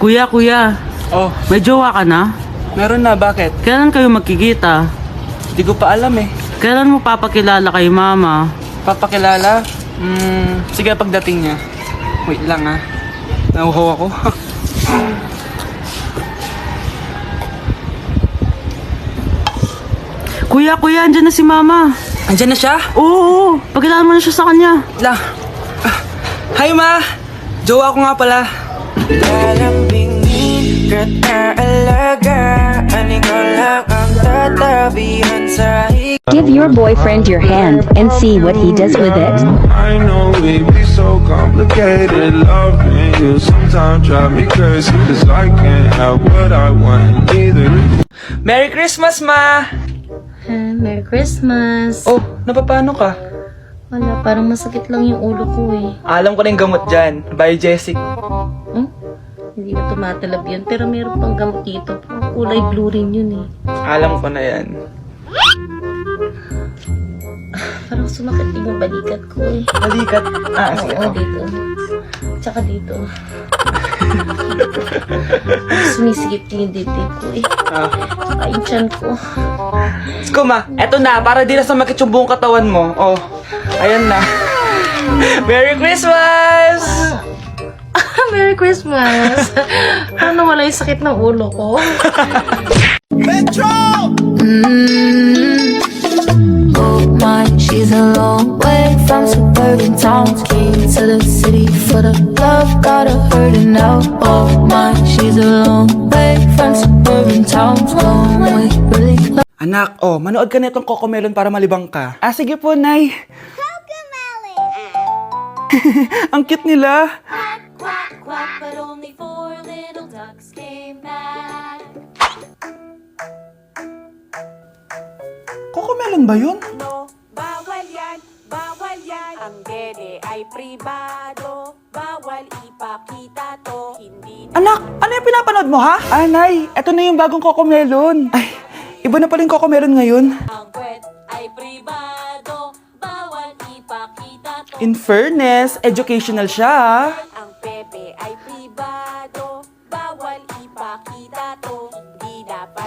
Kuya, Oh, may jowa ka na? meron na. Bakit? Kailan kayo magkikita? Hindi ko pa alam eh. Kailan mo papakilala kay mama? Papakilala? Sige pagdating niya. Wait lang ah. Nauhaw ako. Kuya, andyan na si mama. Andyan na siya? Oo, pakilala mo na siya sa kanya. Wait lang. Hi ma! Jowa ko nga pala. Lalambingin kita alaga Ani ko lang ang tatabihan sa Give your boyfriend your hand and see what he does with it. I know it be so complicated. Loving you sometimes drive me crazy, 'cause I can't have what I want either. Merry Christmas ma! Merry Christmas. Oh, napapano ka? Wala, parang masakit lang yung ulo ko eh. Alam ko na yung gamot dyan. By Jessic. Hindi na tumatalab yun, pero meron pang gamot dito. Kulay blue rin yun eh. Alam ko na yan. Parang sumakit yung balikat ko eh. Balikat. Sige. Oo, dito. Tsaka dito. Sumisigip yung dibdib ko eh. Tsaka yung tiyan ko. Sko ma, eto na. Para di na sumakit yung buong katawan mo. Oh, ayan na. Merry Christmas! Merry Christmas! Paano wala yung sakit ng ulo ko? Oh my, she's a long way from suburban towns. Came to the city for the love, got her hurting now. Oh my, she's a long way from suburban towns. Long way, really long. Anak, oh, manood ka na itong Cocomelon para malibang ka. Sige po, Nay. Ang cute nila. Quack, quack, but only four little ducks came back. Cocomelon ba yun? No, bawal yan, bawal yan. Ang dede ay pribado, bawal ipakita to. Hindi Anak, ano yung pinapanood mo, ha? Nay, eto na yung bagong Cocomelon. Ay, iba na pala yung Cocomelon ngayon. ang kwet ay pribado, bawal ipakita to. In fairness, educational siya, ha? Ang pepe ay pribado, bawal ipakita to. Hindi dapat.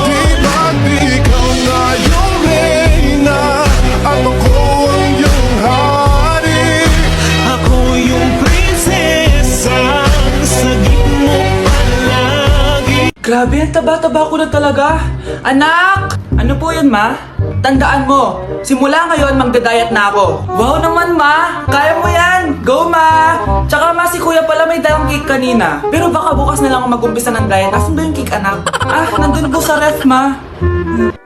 Di ba't ikaw na yung reyna at ako ang iyong hari? Ako yung prinsesa, sagip mo palagi. Grabe, ang taba-taba ko na talaga. Anak! Ano po yun, ma? Tandaan mo, simula ngayon magdadayat na ako. Wow naman, ma! Kaya mo yan! Go, ma! Tsaka ma, si kuya pala may dalang cake kanina. Pero baka bukas na lang ako mag-umpisa ng diet. Asan ba yung cake, anak? Nandun po sa ref, ma.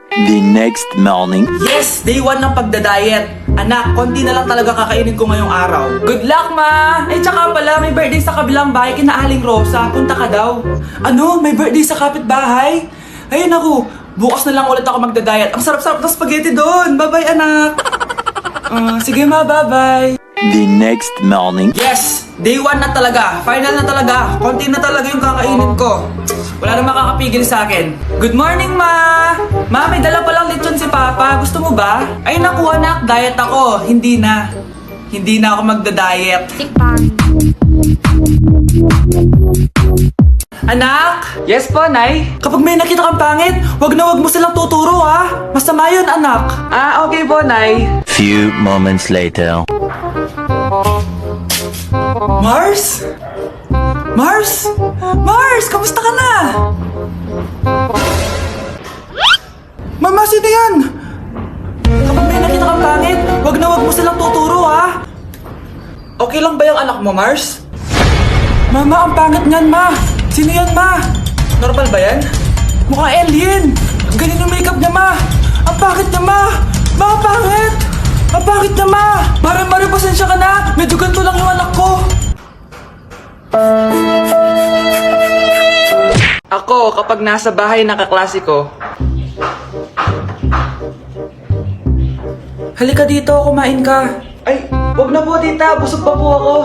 The next morning. Yes! Day 1 ng pagdadayet. Anak, konti na lang talaga kakainin ko ngayong araw. Good luck, ma! Tsaka pala, may birthday sa kabilang bahay kina Aling Rosa. Punta ka daw. Ano? May birthday sa kapitbahay? Ayun ako, bukas na lang ulit ako magdadayet. Ang sarap-sarap ng spaghetti doon. Bye-bye, anak. Sige, ma, bye-bye. The next morning. Yes! Day 1 na talaga. Final na talaga. Konti na talaga yung kakainin ko. Wala na makakapigil sa akin. Good morning, ma! Ma, may dala palang lechon si Papa. Gusto mo ba? Ay, naku, anak. Diet ako. Hindi na. Hindi na ako magda-diet. Anak! Yes po, Nay? Kapag may nakita kang pangit, wag mo silang tuturo, ha? Masama yun, anak. Okay po, Nay. Few moments later. Mars? Mars? Mars, kamusta ka na? Mama, sino yan? Kapag may nakita kang pangit, wag mo silang tuturo, ha? Okay lang ba yung anak mo, Mars? Mama, ang pangit niyan, ma. Sino yan, ma? Normal ba yan? Mukhang alien. Ganyan yung makeup niya, ma. Ang pangit niya, ma. Ma, ang pangit. Ang pangit niya, ma. Mare, pasensya ka na. Medyo ganito lang yung anak ko. Ako, kapag nasa bahay ng kaklase ko. Halika dito, kumain ka. Ay, wag na po, tita. Busog pa po ako.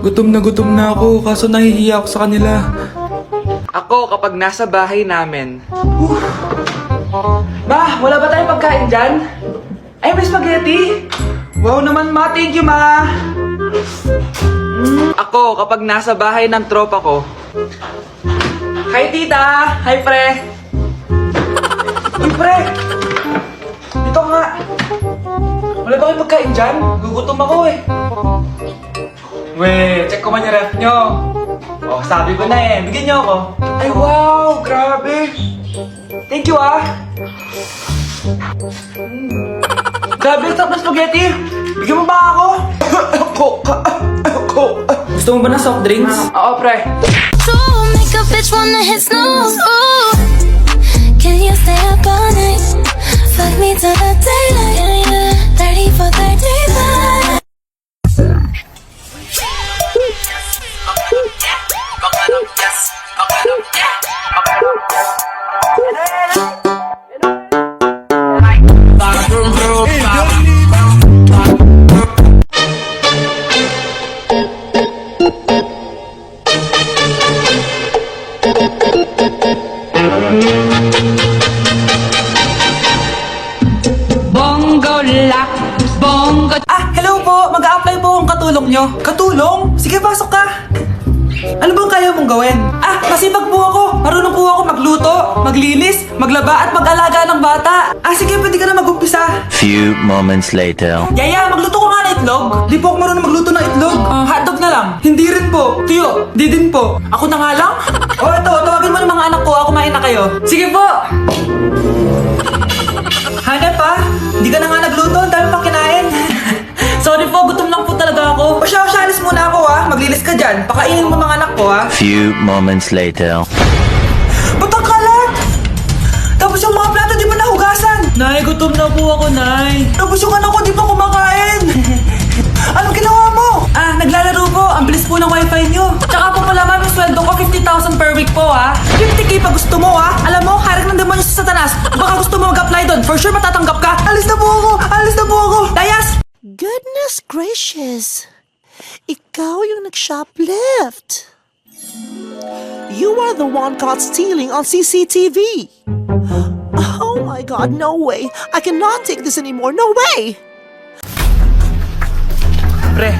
Gutom na ako, kaso nahihiya ako sa kanila. Ako, kapag nasa bahay namin. Ma, wala ba tayong pagkain dyan? Ay, may spaghetti. Wow naman, ma. Thank you, ma. Ako, ko kapag nasa bahay ng tropa ko. Hi, tita! Hi, pre! Uy, pre! Dito nga! Wala ba kayo pagkain dyan? Gugutom ako eh. Weh, check ko man yung ref nyo. Oh, sabi ko na eh. Bigyan nyo ako. Ay, wow! Grabe! Thank you, ah! Grabe, ang sarap ng spaghetti! Bigyan mo ba ako? Gusto mo ba ng soft drinks? Oo, pre. To make a bitch wanna hit snooze. Ooh, can you stay up all night? Fuck me till the daylight. 30 for 35. Ah, hello po! Mag-a-apply po akong katulong nyo. Katulong? Sige, pasok ka. Ano bang kaya mong gawin? Ah, masipag po ako. Marunong po ako magluto, maglinis, maglaba at mag-alaga ng bata. Ah, sige, pwede ka na mag-umpisa. Few moments later. Yaya, magluto ko nga ng itlog. Di po ako marunong magluto ng itlog. Hotdog na lang. Hindi rin po. Tiyo, di din po. Ako na nga lang? Oh, ito, tawagin mo ng mga anak ko. Ako kumain na kayo. Sige po! Hanep pa? Hindi ka na nga nagluto. Ang dami pang kinain. Sorry po, gutom lang po talaga ako. O siya, alis muna ako ha. Maglilis ka dyan. Pakainin mo mga anak ko ha. Few moments later. Ba't ang kalat? Tapos yung mga plato di pa nahugasan. Nay, gutom na po ako, Nay. Tapos yung anak ko di pa kumakain. Anong ginawa mo? Ah, naglalaro po. Ang bilis po ng wifi nyo. Tsaka po pala ma'am, yung sweldo ko 50,000 per week po ha. 50k pa gusto mo ha. Alam mo, harik ng demonyo sa Satanas. Baka gusto mo mag-apply doon. For sure matatanggap ka. Alis na po ako. Alis na po ako. Dayas! Goodness gracious! Ikaw yung nag-shoplift! You are the one caught stealing on CCTV! Oh my god, no way! I cannot take this anymore, no way! Pre,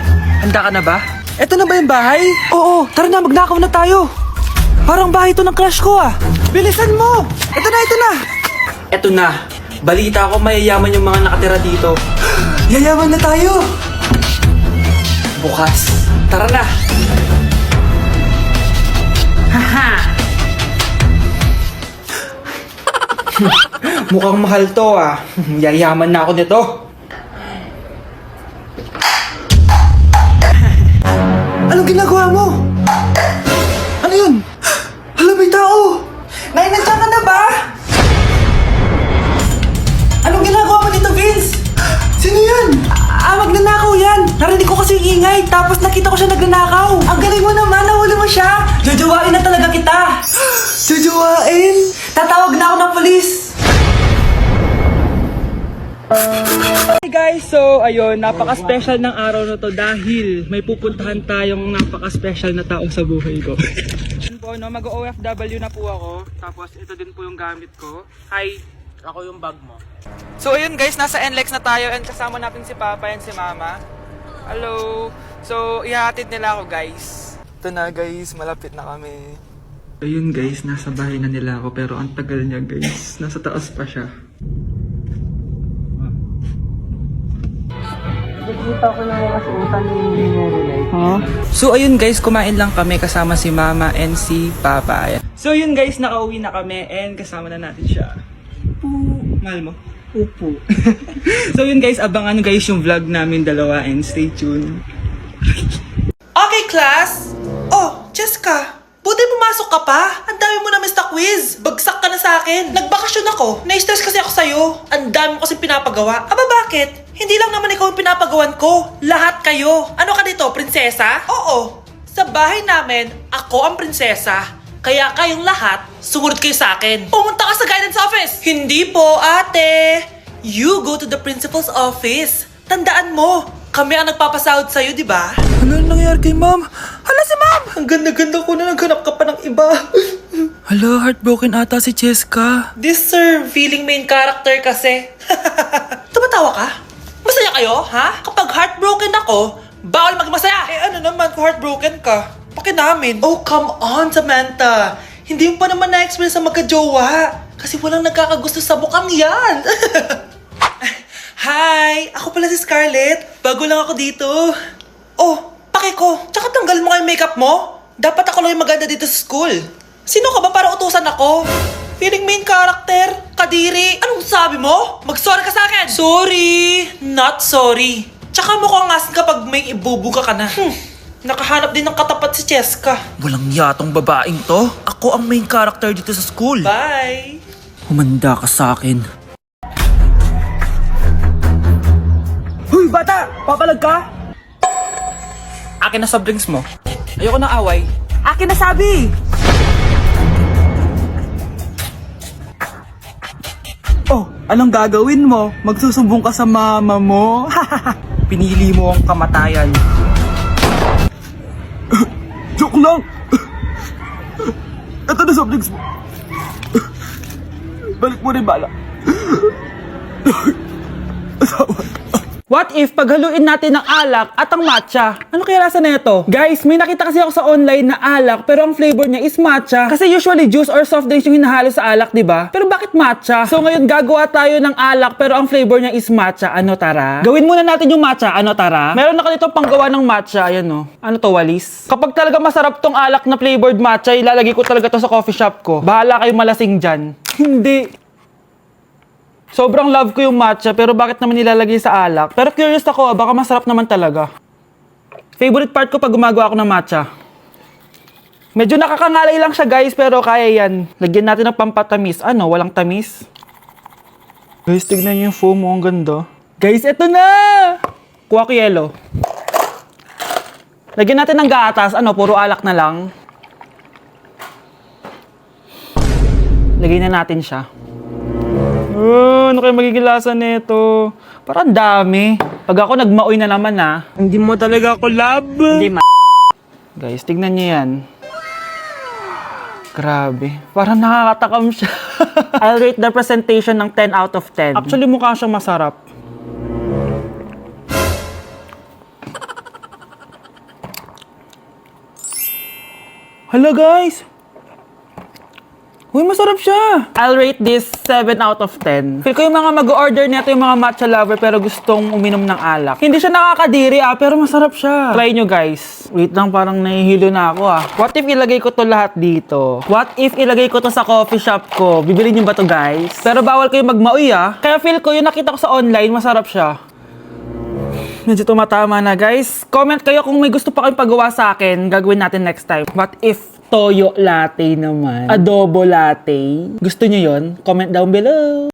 handa ka na ba? Eto na ba yung bahay? Oo, tara na, magnakaw na tayo. Parang bahay to ng crush ko ah. Bilisan mo! Eto na, eto na! Eto na. Balita ko mayayaman yung mga nakatira dito. Yayaman na tayo! Bukas. Tara na! Haha! Mukhang mahal to ah. Yayaman na ako nito. Anong ginagawa mo? Ano yun? Hala, may tao! Nay, nandiyan ka na ba? Anong ginagawa mo dito, Vince? Sino yan? Magnanakaw yan! Narinig ko kasi yung ingay, tapos nakita ko siya nagnanakaw. Ang galing mo naman, nahuli mo siya! Jojowain na talaga kita! Jojowain? Tatawag na ako ng polis! Hey guys, so ayun, napaka-special ng araw na to dahil may pupuntahan tayong napaka-special na tao sa buhay ko. Yun po, no, mag-OFW na po ako, tapos ito din po yung gamit ko. Hi! Ako yung bag mo. So ayun guys, nasa NLEX na tayo and kasama natin si Papa and si Mama. Hello! So, ihahatid nila ako guys. Ito na guys, malapit na kami. Ayun guys, nasa bahay na nila ako pero ang tagal niya guys. Nasa taas pa siya. So ayun guys, kumain lang kami kasama si Mama and si Papa. Ayan. So yun guys, nakauwi na kami and kasama na natin siya. Mahal mo? Upo. So yun guys, abangan guys yung vlog namin dalawa and stay tuned. Okay class! Oh, Jessica! Buti pumasok ka pa. Ang dami mo na miss na quiz. Bagsak ka na sa akin. Nagbakasyon ako. Na-stress kasi ako sa'yo. Ang dami mo kasi pinapagawa. Aba bakit? Hindi lang naman ikaw yung pinapagawan ko. Lahat kayo. Ano ka dito, prinsesa? Oo. Sa bahay namin, ako ang prinsesa. Kaya kayong lahat, sumunod kayo sa akin. Pumunta ka sa guidance office. Hindi po, ate. You go to the principal's office. Tandaan mo, kami ang nagpapasahod sa'yo, di ba? Ano nangyayari kay ma'am? Hala si ma'am! Ang ganda-ganda ko na naghanap ka pa ng iba. Hala, heartbroken ata si Cheska. This sir, feeling main character kasi. Tumatawa ka? Masaya kayo, ha? Kapag heartbroken ako, Bawal maging masaya! Eh ano naman kung heartbroken ka? Pakinamin. Oh, come on, Samantha. Hindi mo pa naman na-experience sa magka-jowa. Kasi walang nagkakagusto sa bukang yan. Hi! Ako pala si Scarlett. Bago lang ako dito. Oh, pake ko. Tsaka tanggal mo nga yung makeup mo. Dapat ako lang yung maganda dito sa school. Sino ka ba para utusan ako? Feeling main character? Kadiri? Anong sabi mo? Mag-sorry ka sa akin! Sorry! Not sorry. Tsaka mukhang asin kapag may ibubuga ka na. Nakahanap din ng katapat si Cheska. Walang yatong babaeng to. Ako ang main character dito sa school. Bye! Humanda ka sa akin. Huy, bata! Papalag ka? Akin na soft drinks mo. Ayoko ng away. Akin na sabi! Oh, anong gagawin mo? Magsusumbong ka sa mama mo? Pinili mo ang kamatayan. Joke lang! Ito na soft drinks mo. Balik mo rin bala. What if paghaluin natin ng alak at ang matcha? Ano kaya lasa na ito? Guys, may nakita kasi ako sa online na alak pero ang flavor niya is matcha. Kasi usually juice or soft drinks yung hinahalo sa alak, di ba? Pero bakit matcha? So ngayon gagawa tayo ng alak pero ang flavor niya is matcha. Ano tara? Gawin muna natin yung matcha. Ano tara? Meron ako dito panggawa ng matcha. Ayan o. Ano to, walis? Kapag talaga masarap tong alak na flavored matcha, ilalagay ko talaga to sa coffee shop ko. Bahala kayo malasing dyan. Hindi. Sobrang love ko yung matcha, pero bakit naman nilalagay sa alak? Pero curious ako, baka masarap naman talaga. Favorite part ko pag gumagawa ako ng matcha. Medyo nakakangalay lang siya guys, pero kaya yan. Lagyan natin ng pampatamis. Ano, walang tamis? Guys, tignan niyo yung foam mo, ang ganda. Guys, eto na! Kuha ko yelo. Lagyan natin ng gatas. Ano, puro alak na lang. Lagay na natin siya. Ano kayo magiging lasa nito? Parang dami. Pag ako nagmaoy na naman Hindi mo talaga ako love. Hindi Guys, tignan niyo yan. Grabe. Parang nakakatakam siya. I'll rate the presentation ng 10 out of 10. Actually, mukha siyang masarap. Hello guys! Uy, masarap siya! I'll rate this 7 out of 10. Feel ko yung mga mag-order nito yung mga matcha lover pero gustong uminom ng alak. Hindi siya nakakadiri pero masarap siya. Try nyo guys. Wait lang, parang nahihilo na ako What if ilagay ko to lahat dito? What if ilagay ko to sa coffee shop ko? Bibili nyo ba to guys? Pero bawal kayo magmaoy Kaya feel ko yung nakita ko sa online, masarap siya. Medyo tumatama na guys. Comment kayo kung may gusto pa kayong pagawa sa akin. Gagawin natin next time. What if toyo latte naman? Adobo latte? Gusto nyo yon? Comment down below.